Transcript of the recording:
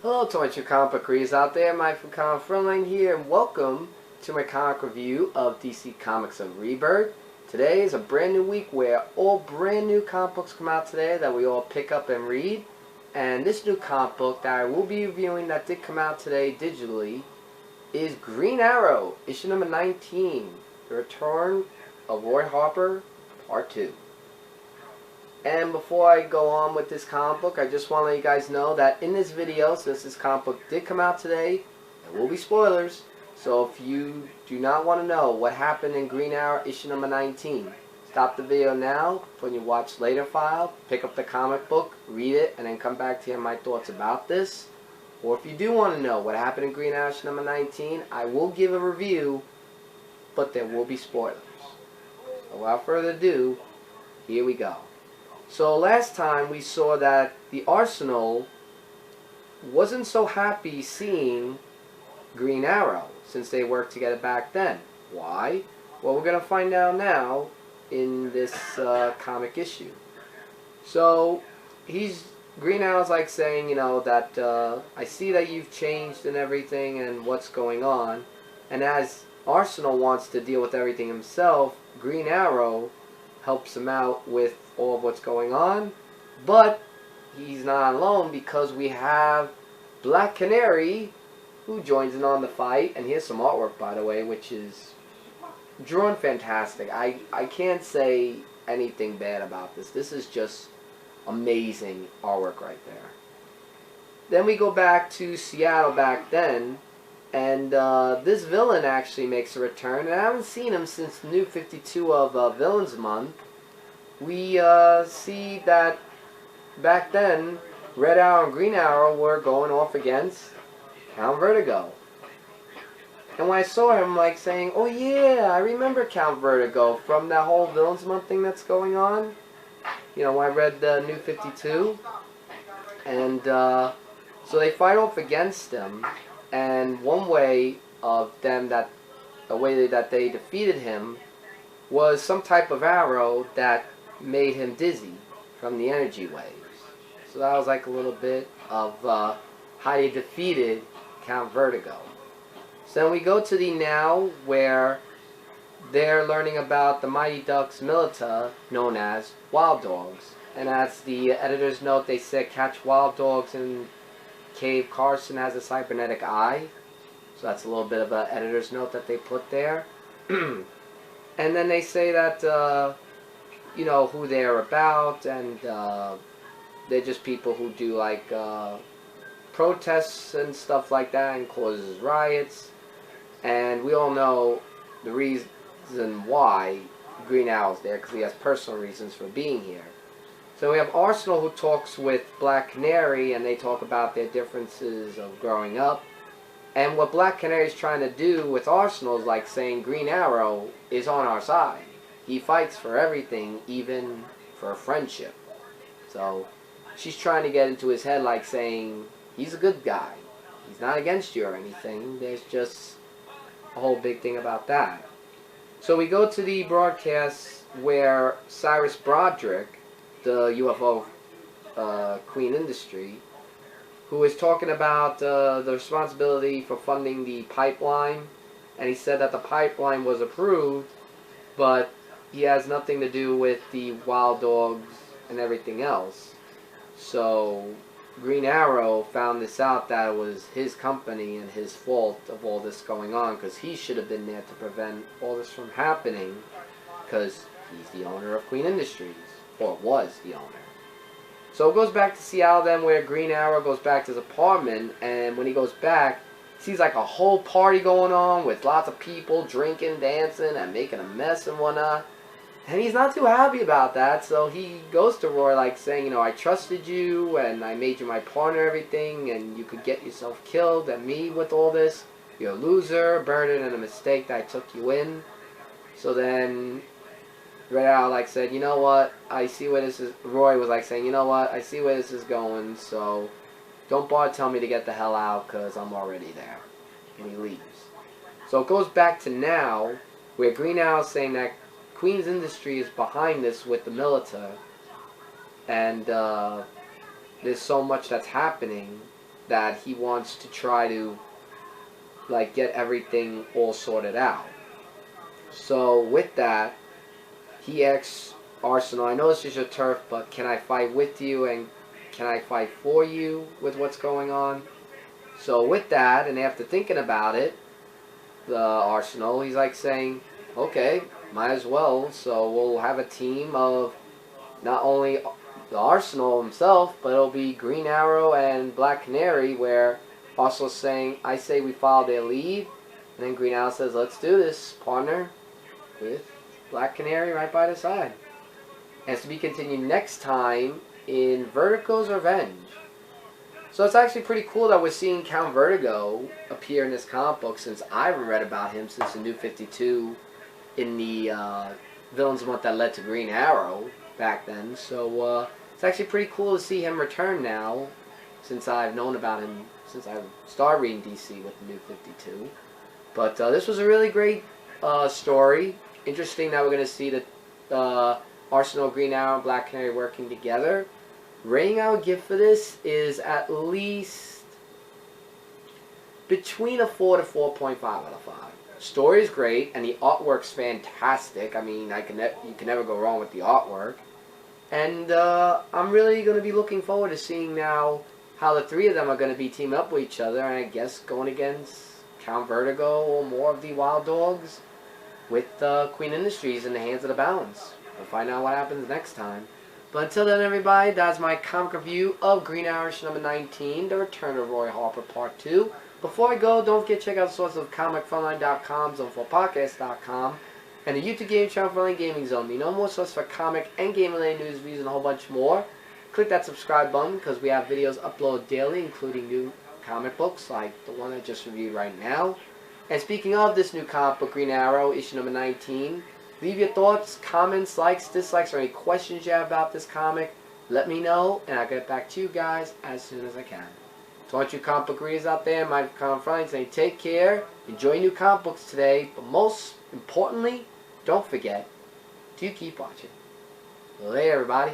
Hello to my true comic book readers out there, Mike from Frontline here, and welcome to my comic review of DC Comics of Rebirth. Today is a brand new week where all brand new comic books come out today that we all pick up and read. And this new comic book that I will be reviewing that did come out today digitally is Green Arrow, issue number 19, The Return of Roy Harper, Part 2. And before I go on with this comic book, I just want to let you guys know that in this video, since this comic book did come out today, there will be spoilers. So if you do not want to know what happened in Green Arrow issue number 19, stop the video now, put in your watch later file, pick up the comic book, read it, and then come back to hear my thoughts about this. Or if you do want to know what happened in Green Arrow issue number 19, I will give a review, but there will be spoilers. So without further ado, here we go. So last time we saw that the Arsenal wasn't so happy seeing Green Arrow since they worked together back then. Why? Well, we're going to find out now in this comic issue. So Green Arrow's like saying, you know, that I see that you've changed and everything and what's going on. And as Arsenal wants to deal with everything himself, Green Arrow helps him out with all of what's going on, but he's not alone because we have Black Canary who joins in on the fight. And here's some artwork, by the way, which is drawn fantastic. I can't say anything bad about this. This is just amazing artwork right there. Then we go back to Seattle back then, and this villain actually makes a return, and I haven't seen him since New 52 of Villains Month. We see that back then, Red Arrow and Green Arrow were going off against Count Vertigo. And when I saw him, like saying, oh yeah, I remember Count Vertigo from that whole Villains Month thing that's going on. You know, when I read the New 52. And so they fight off against him. And one way of them the way that they defeated him was some type of arrow that made him dizzy from the energy waves. So that was like a little bit of how they defeated Count Vertigo. So then we go to the now where they're learning about the Mighty Ducks Milita, known as Wild Dogs. And as the editor's note, they said catch wild dogs in Cave Carson has a cybernetic eye. So that's a little bit of an editor's note that they put there. And then they say that you know, who they're about, and they're just people who do like protests and stuff like that and causes riots. And we all know the reason why Green Arrow's there, because he has personal reasons for being here. So we have Arsenal who talks with Black Canary, and they talk about their differences of growing up. And what Black Canary is trying to do with Arsenal is like saying Green Arrow is on our side. He fights for everything, even for friendship. So she's trying to get into his head like saying he's a good guy. He's not against you or anything. There's just a whole big thing about that. So we go to the broadcast where Cyrus Broderick, the UFO Queen Industry, who is talking about the responsibility for funding the pipeline. And he said that the pipeline was approved, but he has nothing to do with the wild dogs and everything else. So Green Arrow found this out, that it was his company and his fault of all this going on, because he should have been there to prevent all this from happening, because he's the owner of Queen Industries, or was the owner. So it goes back to Seattle then, where Green Arrow goes back to his apartment, and when he goes back, sees like a whole party going on with lots of people drinking, dancing, and making a mess and whatnot. And he's not too happy about that, so he goes to Roy like saying, you know, I trusted you, and I made you my partner and everything, and you could get yourself killed, and me with all this. You're a loser, a burden, and a mistake that I took you in. So then Red Arrow like said, you know what, I see where this is. Roy was like saying, you know what, I see where this is going, so don't bother telling me to get the hell out, because I'm already there. And he leaves. So it goes back to now, where Green Arrow's saying that Queen's Industry is behind this with the Milita, and there's so much that's happening that he wants to try to like get everything all sorted out. So with that, he asks Arsenal, I know this is your turf, but can I fight with you and can I fight for you with what's going on? So with that, and after thinking about it, the Arsenal, he's like saying, okay, might as well. So we'll have a team of not only the Arsenal himself, but it'll be Green Arrow and Black Canary, where Arsenal's saying, I say we follow their lead, and then Green Arrow says, let's do this, partner, with Black Canary right by the side. And it's to be continued next time in Vertigo's Revenge. So it's actually pretty cool that we're seeing Count Vertigo appear in this comic book, since I haven't read about him since the New 52 in the Villains Month that led to Green Arrow back then. So it's actually pretty cool to see him return now, since I've known about him since I started reading DC with the New 52. But this was a really great story. Interesting that we're going to see the Arsenal, Green Arrow, and Black Canary working together. Rating I would give for this is at least between a 4 to 4.5 out of 5. Story is great, and the artwork's fantastic. I mean, you can never go wrong with the artwork. And I'm really going to be looking forward to seeing now how the three of them are going to be teaming up with each other, and I guess going against Count Vertigo or more of the Wild Dogs with Queen Industries in the hands of the balance. We'll find out what happens next time. But until then, everybody, that's my comic review of Green Arrow issue number 19, The Return of Roy Harper Part 2. Before I go, don't forget to check out the sources of ComicFrontline.com, Zone4Podcast.com, and the YouTube game channel Frontline Gaming Zone. The number one source for comic and gaming-related news, reviews, and a whole bunch more. Click that subscribe button because we have videos uploaded daily, including new comic books like the one I just reviewed right now. And speaking of this new comic book, Green Arrow, issue number 19, leave your thoughts, comments, likes, dislikes, or any questions you have about this comic. Let me know, and I'll get back to you guys as soon as I can. So I want you comic book readers out there, my comic friends, saying take care, enjoy new comic books today, but most importantly, don't forget to keep watching. Later, everybody.